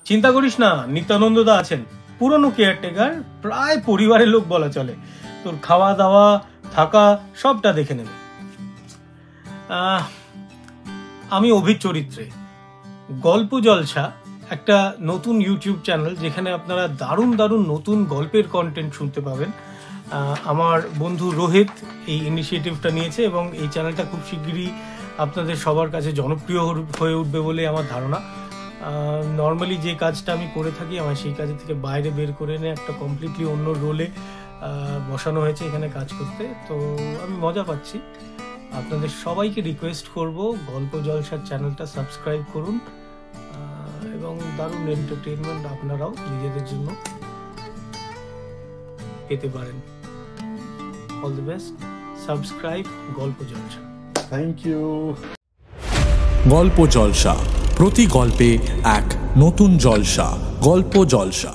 চিন্তা করিস না, নিত্যানন্দ দা আছেন, পুরনো কেয়ারটেকার, প্রায় পরিবারের লোক বলা চলে। তোর খাওয়া দাওয়া থাকা সবটা দেখে নেবে। আমি অভির চরিত্রে। গল্প জলসা একটা নতুন ইউটিউব চ্যানেল, যেখানে আপনারা দারুণ দারুণ নতুন গল্পের কন্টেন্ট শুনতে পাবেন। আমার বন্ধু রোহিত এই ইনিশিয়েটিভটা নিয়েছে এবং এই চ্যানেলটা খুব শিগগিরই আপনাদের সবার কাছে জনপ্রিয় হয়ে উঠবে বলে আমার ধারণা। নর্মালি যে কাজটা আমি করে থাকি, আমার সেই কাজের থেকে বাইরে বের করে এনে একটা কমপ্লিটলি অন্য রোলে বসানো হয়েছে এখানে কাজ করতে। তো আমি মজা পাচ্ছি। আপনাদের সবাইকে রিকোয়েস্ট করব, গল্প জলসার চ্যানেলটা সাবস্ক্রাইব করুন এবং দারুণ এন্টারটেইনমেন্ট আপনারাও নিজেদের জন্য পেতে পারেন। All the best. সাবস্ক্রাইব গল্প জলসা। Thank you. গল্প জলসা, প্রতি গল্পে এক নতুন জলসা। গল্প জলসা।